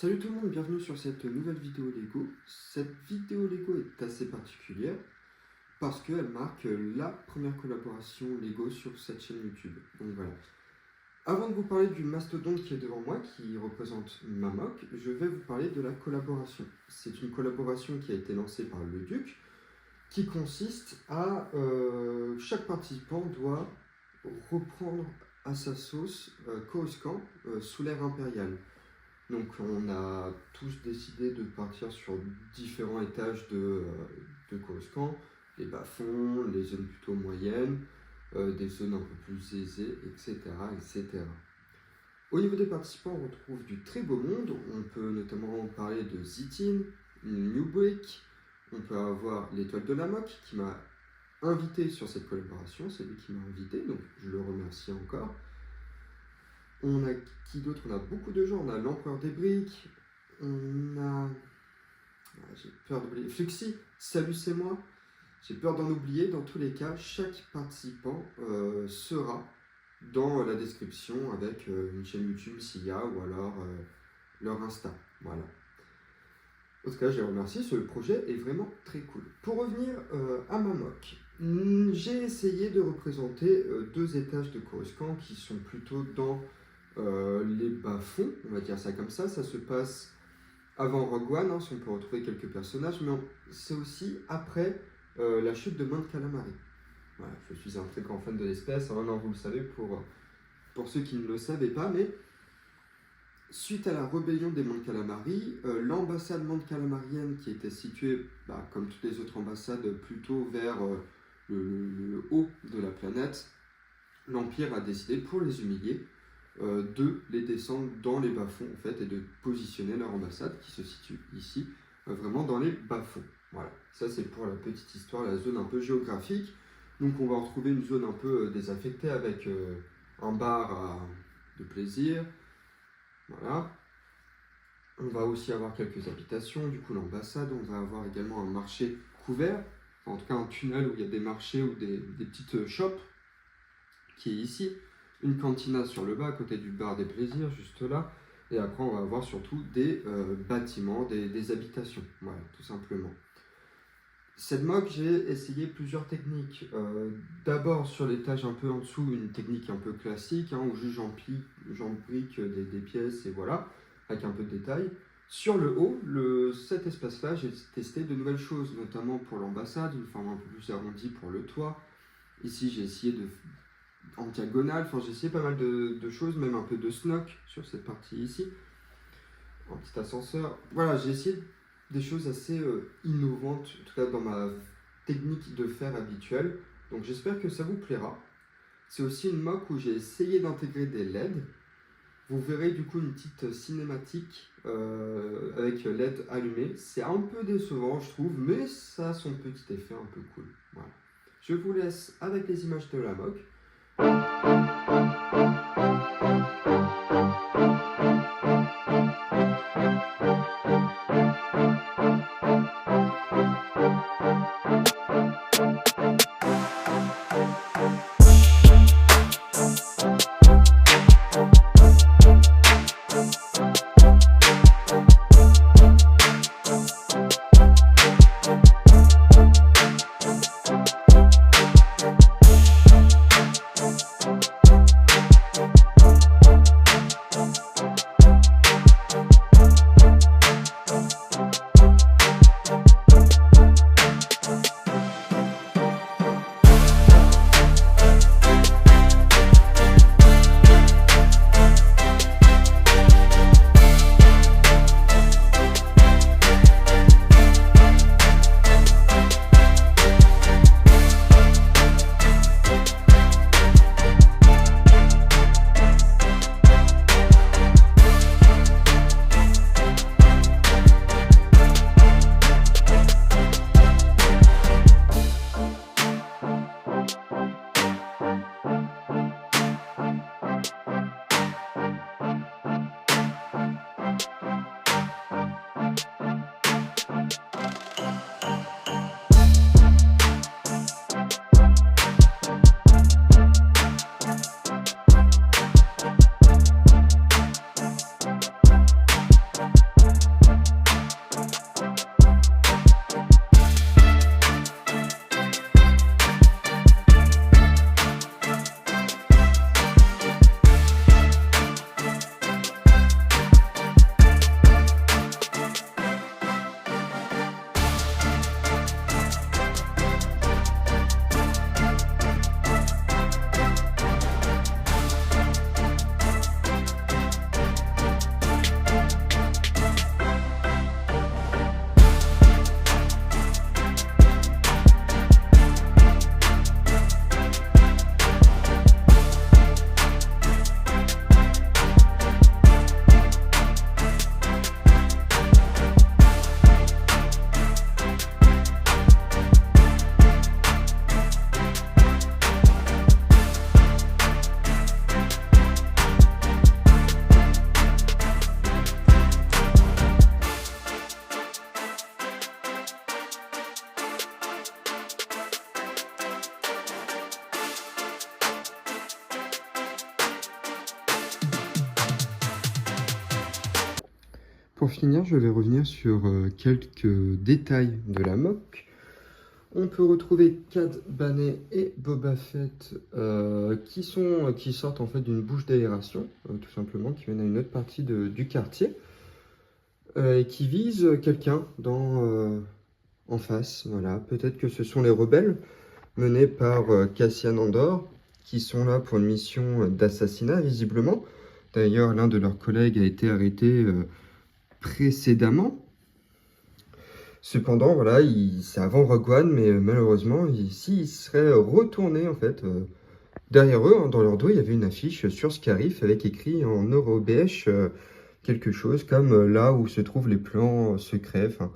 Salut tout le monde, bienvenue sur cette nouvelle vidéo Lego. Cette vidéo Lego est assez particulière parce qu'elle marque la première collaboration Lego sur cette chaîne YouTube. Donc voilà. Avant de vous parler du mastodonte qui est devant moi, qui représente Mamok, je vais vous parler de la collaboration. C'est une collaboration qui a été lancée par le Duc, qui consiste à chaque participant doit reprendre à sa sauce Coruscant sous l'ère impériale. Donc on a tous décidé de partir sur différents étages de Coruscant, les bas-fonds, les zones plutôt moyennes, des zones un peu plus aisées, etc., etc. Au niveau des participants, on retrouve du très beau monde. On peut notamment parler de Zitin, New Brick, on peut avoir l'étoile de Lamok qui m'a invité sur cette collaboration, c'est lui qui m'a invité, donc je le remercie encore. On a qui d'autre? On a beaucoup de gens, on a l'empereur des briques, on a... j'ai peur d'oublier... Fluxy, salut c'est moi. J'ai peur d'en oublier, dans tous les cas, chaque participant sera dans la description avec une chaîne YouTube s'il y a, ou alors leur Insta, voilà. En tout cas, je les remercie, ce projet est vraiment très cool. Pour revenir à Mamok, j'ai essayé de représenter deux étages de Coruscant qui sont plutôt dans les bas-fonds, on va dire ça comme ça se passe avant Rogue One, hein, si on peut retrouver quelques personnages, mais c'est aussi après la chute de Mon Calamari. Voilà, je suis un très grand fan de l'espèce, hein, non, vous le savez pour ceux qui ne le savaient pas, mais suite à la rébellion des Mon Calamari, l'ambassade Mon Calamarienne qui était située, comme toutes les autres ambassades, plutôt vers le haut de la planète, l'Empire a décidé, pour les humilier, de les descendre dans les bas-fonds en fait, et de positionner leur ambassade qui se situe ici, vraiment dans les bas-fonds. Voilà, ça c'est pour la petite histoire, la zone un peu géographique. Donc on va retrouver une zone un peu désaffectée avec un bar de plaisir. Voilà. On va aussi avoir quelques habitations, du coup l'ambassade. On va avoir également un marché couvert, en tout cas un tunnel où il y a des marchés ou des petites shops qui est ici. Une cantina sur le bas, à côté du bar des plaisirs, juste là. Et après, on va avoir surtout des bâtiments, des habitations. Voilà, tout simplement. Cette mock, j'ai essayé plusieurs techniques. D'abord, sur l'étage un peu en dessous, une technique un peu classique, hein, où juste j'embrique des pièces, et voilà, avec un peu de détail. Sur le haut, cet espace-là, j'ai testé de nouvelles choses, notamment pour l'ambassade, une forme un peu plus arrondie pour le toit. Ici, j'ai essayé en diagonale, j'ai essayé pas mal de choses, même un peu de snock sur cette partie ici, un petit ascenseur. Voilà, j'ai essayé des choses assez innovantes, en tout cas dans ma technique de faire habituelle, donc j'espère que ça vous plaira. C'est aussi une mock où j'ai essayé d'intégrer des LED. Vous verrez du coup une petite cinématique avec LED allumé. C'est un peu décevant je trouve, mais ça a son petit effet un peu cool. Voilà. Je vous laisse avec les images de la mock. Pour finir, je vais revenir sur quelques détails de la MOC. On peut retrouver Cad Bane et Boba Fett qui sortent en fait d'une bouche d'aération, tout simplement, qui viennent à une autre partie du quartier et qui visent quelqu'un en face. Voilà, peut-être que ce sont les rebelles menés par Cassian Andor qui sont là pour une mission d'assassinat visiblement. D'ailleurs, l'un de leurs collègues a été arrêté précédemment. Cependant, voilà, c'est avant Rogue One, mais malheureusement, ici, il serait retourné, en fait. Derrière eux, hein, dans leur dos, il y avait une affiche sur Scarif avec écrit en eurobèche quelque chose comme là où se trouvent les plans secrets, enfin,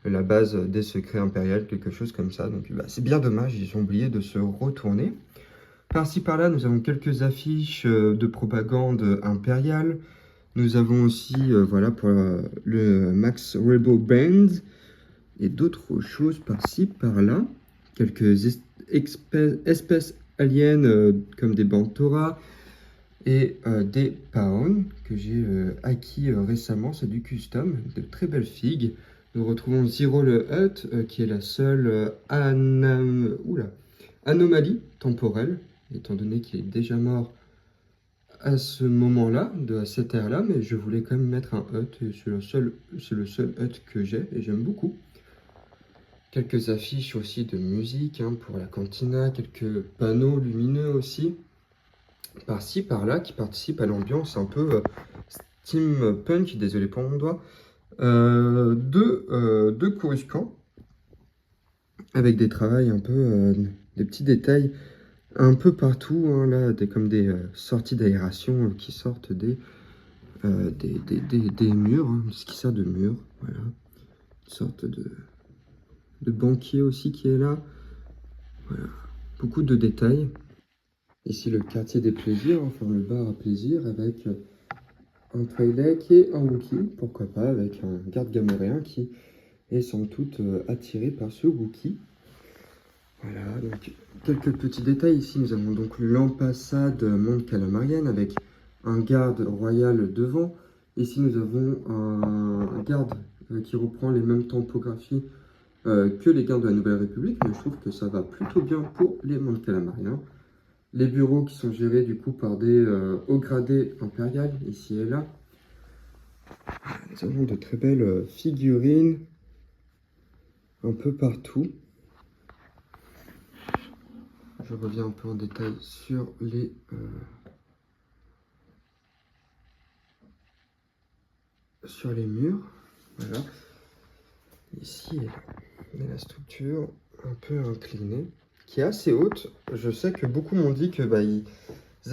la base des secrets impériaux, quelque chose comme ça. Donc, bah, c'est bien dommage, ils ont oublié de se retourner. Par-ci, par-là, nous avons quelques affiches de propagande impériale. Nous avons aussi, voilà, pour le Max Rebo Band, et d'autres choses par-ci, par-là. Quelques espèces aliens comme des Bantora et des Paon que j'ai acquis récemment. C'est du custom, de très belles figues. Nous retrouvons Zero le Hutt qui est la seule anomalie temporelle, étant donné qu'il est déjà mort à ce moment-là, à cette ère-là, mais je voulais quand même mettre un Hutt, c'est le seul Hutt que j'ai et j'aime beaucoup. Quelques affiches aussi de musique hein, pour la cantina, quelques panneaux lumineux aussi, par-ci, par-là, qui participent à l'ambiance un peu steampunk, désolé pour mon doigt, de Coruscant, avec des travails un peu, des petits détails un peu partout, hein, là, comme des sorties d'aération qui sortent des murs, hein, ce qui sert de mur, voilà, une sorte de banquier aussi qui est là. Voilà, beaucoup de détails. Ici, le quartier des plaisirs, enfin le bar à plaisir, avec un Twi'lek et un Wookie, pourquoi pas, avec un garde gamoréen qui est sans doute attiré par ce Wookie. Voilà, donc quelques petits détails. Ici, nous avons donc l'ambassade Monde Calamarienne avec un garde royal devant. Ici, nous avons un garde qui reprend les mêmes typographies que les gardes de la Nouvelle République, mais je trouve que ça va plutôt bien pour les Monde Calamariens. Les bureaux qui sont gérés du coup par des hauts gradés impériales, ici et là. Nous avons de très belles figurines un peu partout. Je reviens un peu en détail sur les murs. Voilà. Ici et là. Et la structure un peu inclinée, qui est assez haute. Je sais que beaucoup m'ont dit que ils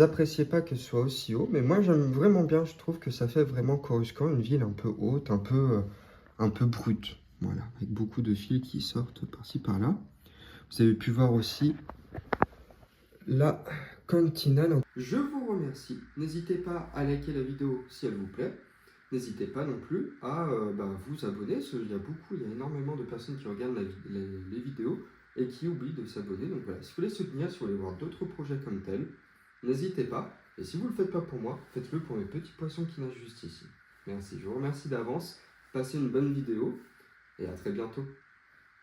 appréciaient pas que ce soit aussi haut, mais moi j'aime vraiment bien. Je trouve que ça fait vraiment Coruscant, une ville un peu haute, un peu brute. Voilà, avec beaucoup de fils qui sortent par-ci par-là. Vous avez pu voir aussi la cantina. Je vous remercie. N'hésitez pas à liker la vidéo si elle vous plaît. N'hésitez pas non plus à vous abonner, parce qu'il y a énormément de personnes qui regardent les vidéos et qui oublient de s'abonner. Donc voilà, si vous voulez soutenir, si vous voulez voir d'autres projets comme tel, n'hésitez pas. Et si vous ne le faites pas pour moi, faites-le pour mes petits poissons qui nagent juste ici. Merci, je vous remercie d'avance. Passez une bonne vidéo et à très bientôt.